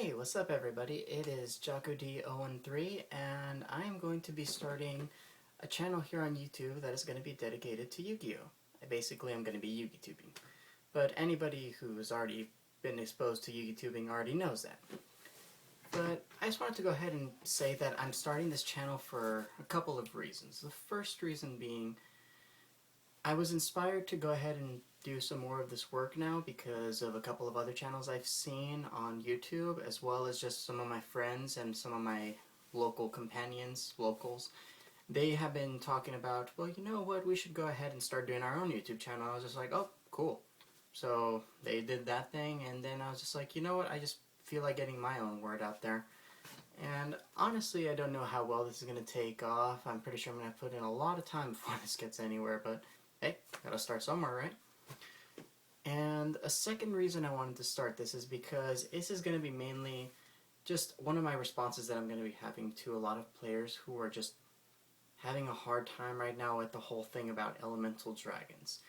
Hey, what's up everybody? It is JakuD013 and I am going to be starting a channel here on YouTube that is going to be dedicated to Yu-Gi-Oh! Basically, I'm going to be Yu-Gitubing. But anybody who's already been exposed to Yu-Gitubing already knows that. But I just wanted to go ahead and say that I'm starting this channel for a couple of reasons. The first reason being, I was inspired to go ahead and do some more of this work now because of a couple of other channels I've seen on YouTube, as well as just some of my friends and some of my local companions, locals. They have been talking about, well, you know what, we should go ahead and start doing our own YouTube channel. I was just like, oh, cool. So they did that thing, and then I was just like, you know what, I just feel like getting my own word out there. And honestly, I don't know how well this is going to take off. I'm pretty sure I'm going to put in a lot of time before this gets anywhere, but hey, gotta start somewhere, right? And a second reason I wanted to start this is because this is going to be mainly just one of my responses that I'm going to be having to a lot of players who are just having a hard time right now with the whole thing about elemental dragons.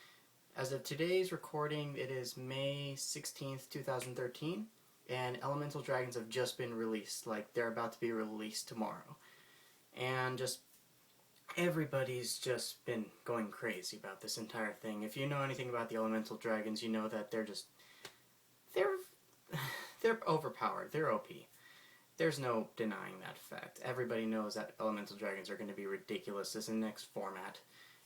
As of today's recording, it is May 16th, 2013, and elemental dragons have just been released. Like, they're about to be released tomorrow. And just everybody's just been going crazy about this entire thing. If you know anything about the elemental dragons, you know that they're overpowered. They're OP. There's no denying that fact. Everybody knows that elemental dragons are going to be ridiculous this next format.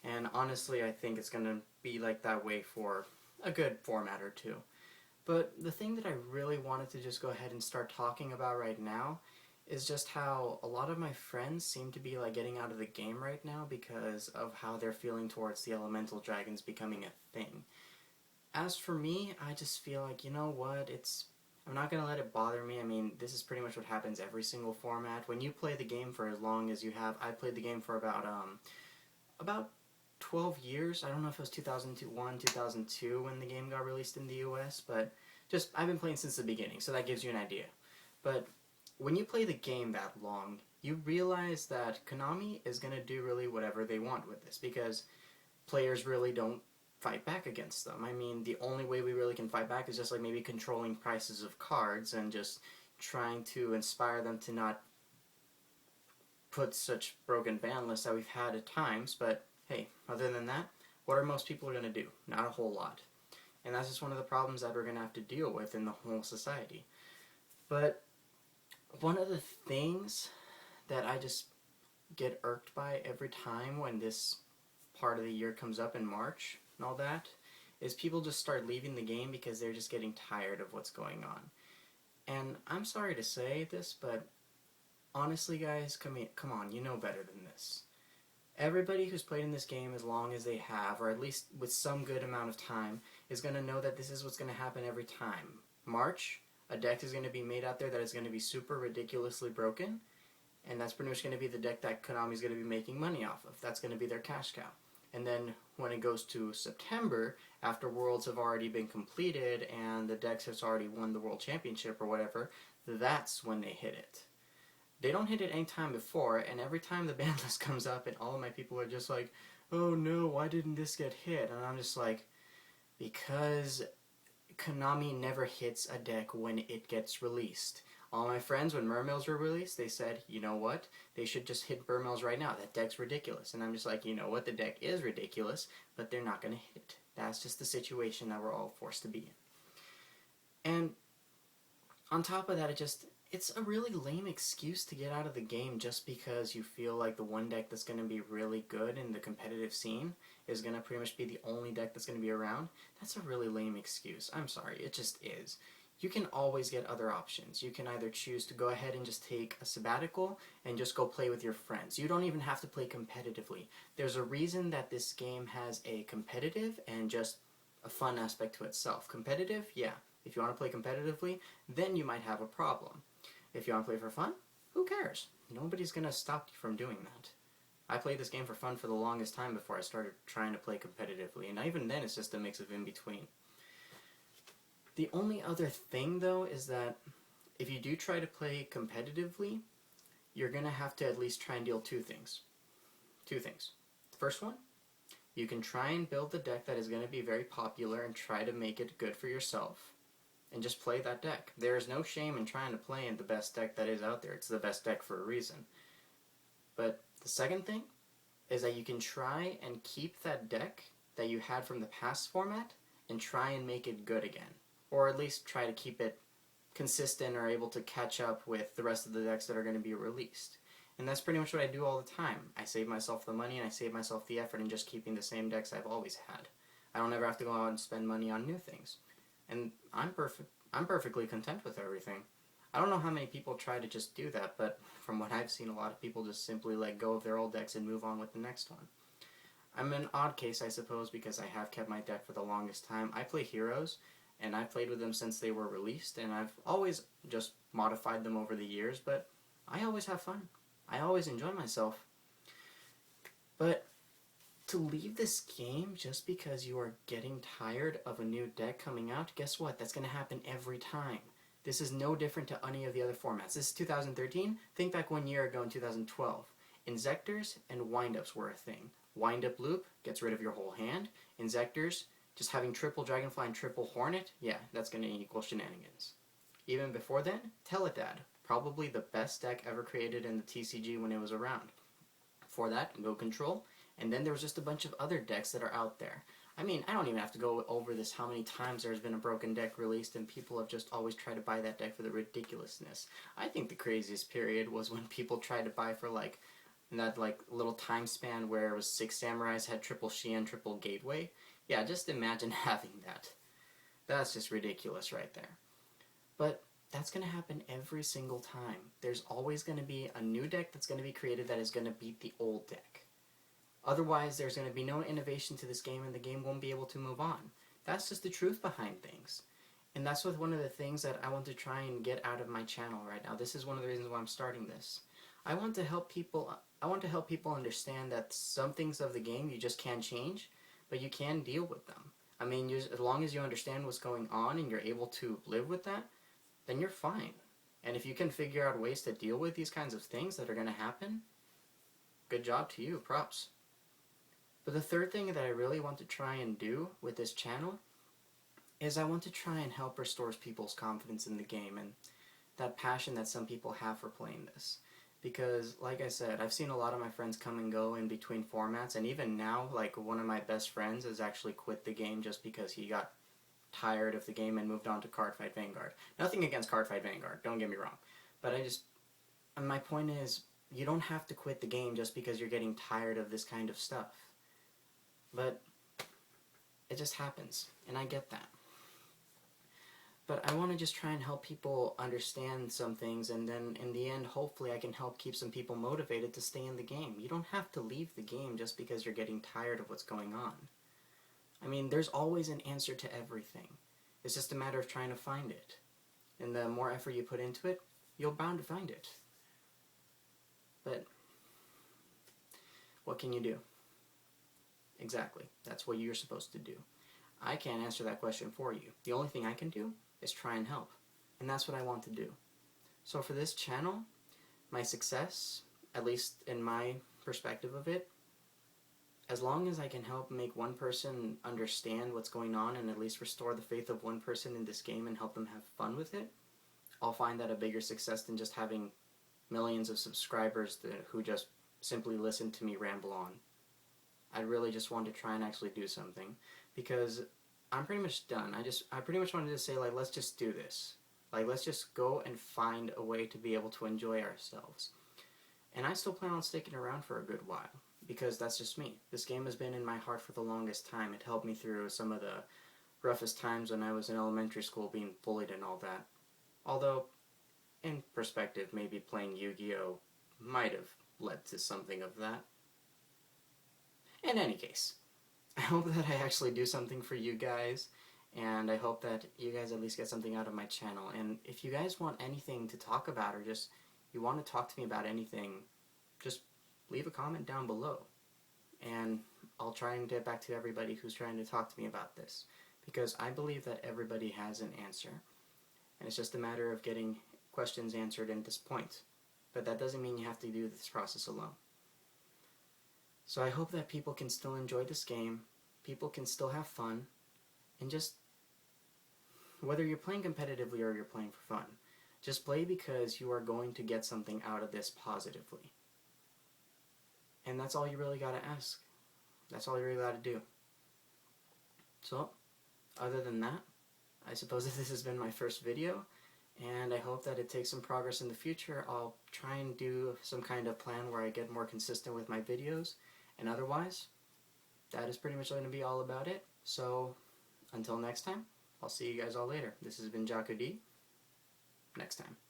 And honestly, I think it's going to be like that way for a good format or two. But the thing that I really wanted to just go ahead and start talking about right now is just how a lot of my friends seem to be like getting out of the game right now because of how they're feeling towards the elemental dragons becoming a thing. As for me, I just feel like, you know what, I'm not going to let it bother me. I mean, this is pretty much what happens every single format. When you play the game for as long as you have, I played the game for about 12 years. I don't know if it was 2001, 2002 when the game got released in the US, but just, I've been playing since the beginning, so that gives you an idea. But when you play the game that long, you realize that Konami is going to do really whatever they want with this, because players really don't fight back against them. I mean, the only way we really can fight back is just like maybe controlling prices of cards and just trying to inspire them to not put such broken ban lists that we've had at times, but hey, other than that, what are most people going to do? Not a whole lot. And that's just one of the problems that we're going to have to deal with in the whole society. But one of the things that I just get irked by every time when this part of the year comes up in March and all that is people just start leaving the game because they're just getting tired of what's going on. And I'm sorry to say this, but honestly guys, come on, you know better than this. Everybody who's played in this game as long as they have, or at least with some good amount of time, is going to know that this is what's going to happen every time. March, a deck is going to be made out there that is going to be super ridiculously broken, and that's pretty much going to be the deck that Konami's going to be making money off of. That's going to be their cash cow. And then when it goes to September, after Worlds have already been completed and the decks has already won the World Championship or whatever, that's when they hit it. They don't hit it any time before, and every time the ban list comes up and all of my people are just like, oh no, why didn't this get hit? And I'm just like, because Konami never hits a deck when it gets released. All my friends, when Mermails were released, they said, you know what, they should just hit Mermails right now. That deck's ridiculous. And I'm just like, you know what, the deck is ridiculous, but they're not going to hit. That's just the situation that we're all forced to be in. And on top of that, it's a really lame excuse to get out of the game just because you feel like the one deck that's going to be really good in the competitive scene is going to pretty much be the only deck that's going to be around. That's a really lame excuse. I'm sorry, it just is. You can always get other options. You can either choose to go ahead and just take a sabbatical and just go play with your friends. You don't even have to play competitively. There's a reason that this game has a competitive and just a fun aspect to itself. Competitive, yeah. If you want to play competitively, then you might have a problem. If you want to play for fun, who cares? Nobody's going to stop you from doing that. I played this game for fun for the longest time before I started trying to play competitively, and even then it's just a mix of in between. The only other thing, though, is that if you do try to play competitively, you're going to have to at least try and deal two things. The first one, you can try and build the deck that is going to be very popular and try to make it good for yourself. and just play that deck. There is no shame in trying to play in the best deck that is out there. It's the best deck for a reason. But the second thing is that you can try and keep that deck that you had from the past format and try and make it good again. Or at least try to keep it consistent or able to catch up with the rest of the decks that are going to be released. And that's pretty much what I do all the time. I save myself the money and I save myself the effort in just keeping the same decks I've always had. I don't ever have to go out and spend money on new things. And I'm perfectly content with everything. I don't know how many people try to just do that, but from what I've seen, a lot of people just simply let go of their old decks and move on with the next one. I'm an odd case, I suppose, because I have kept my deck for the longest time. I play heroes, and I've played with them since they were released, and I've always just modified them over the years, but I always have fun. I always enjoy myself. But to leave this game just because you are getting tired of a new deck coming out, guess what? That's going to happen every time. This is no different to any of the other formats. This is 2013. Think back 1 year ago in 2012. Inzectors and windups were a thing. Windup loop gets rid of your whole hand. Inzectors, just having triple Dragonfly and triple Hornet, yeah, that's going to equal shenanigans. Even before then, Teledad, probably the best deck ever created in the TCG when it was around. Before that, Go Control, and then there was just a bunch of other decks that are out there. I mean, I don't even have to go over this, how many times there's been a broken deck released and people have just always tried to buy that deck for the ridiculousness. I think the craziest period was when people tried to buy for that little time span where it was 6 Samurais had triple Xian, triple Gateway. Yeah, just imagine having that. That's just ridiculous right there. But that's going to happen every single time. There's always going to be a new deck that's going to be created that is going to beat the old deck. Otherwise, there's going to be no innovation to this game and the game won't be able to move on. That's just the truth behind things. And that's one of the things that I want to try and get out of my channel right now. This is one of the reasons why I'm starting this. I want to help people understand that some things of the game you just can't change, but you can deal with them. I mean, as long as you understand what's going on and you're able to live with that, then you're fine. And if you can figure out ways to deal with these kinds of things that are going to happen, good job to you, props. But the third thing that I really want to try and do with this channel is I want to try and help restore people's confidence in the game and that passion that some people have for playing this. Because, like I said, I've seen a lot of my friends come and go in between formats, and even now, like, one of my best friends has actually quit the game just because he got tired of the game and moved on to Cardfight Vanguard. Nothing against Cardfight Vanguard, don't get me wrong. But my point is, you don't have to quit the game just because you're getting tired of this kind of stuff. But it just happens, and I get that. But I want to just try and help people understand some things, and then in the end, hopefully I can help keep some people motivated to stay in the game. You don't have to leave the game just because you're getting tired of what's going on. I mean, there's always an answer to everything. It's just a matter of trying to find it. And the more effort you put into it, you're bound to find it. But what can you do? Exactly. That's what you're supposed to do. I can't answer that question for you. The only thing I can do is try and help. And that's what I want to do. So for this channel, my success, at least in my perspective of it, as long as I can help make one person understand what's going on and at least restore the faith of one person in this game and help them have fun with it, I'll find that a bigger success than just having millions of subscribers who just simply listen to me ramble on. I really just want to try and actually do something, because I'm pretty much done. I pretty much wanted to say, like, let's just do this. Like, let's just go and find a way to be able to enjoy ourselves. And I still plan on sticking around for a good while, because that's just me. This game has been in my heart for the longest time. It helped me through some of the roughest times when I was in elementary school being bullied and all that. Although, in perspective, maybe playing Yu-Gi-Oh! Might have led to something of that. In any case, I hope that I actually do something for you guys, and I hope that you guys at least get something out of my channel. And if you guys want anything to talk about, or just you want to talk to me about anything, just leave a comment down below. And I'll try and get back to everybody who's trying to talk to me about this, because I believe that everybody has an answer. And it's just a matter of getting questions answered at this point. But that doesn't mean you have to do this process alone. So I hope that people can still enjoy this game, people can still have fun, and just Whether you're playing competitively or you're playing for fun, just play because you are going to get something out of this positively. And that's all you really gotta ask. That's all you really gotta do. So, other than that, I suppose that this has been my first video, and I hope that it takes some progress in the future. I'll try and do some kind of plan where I get more consistent with my videos, and otherwise, that is pretty much going to be all about it. So, until next time, I'll see you guys all later. This has been JakuD. Next time.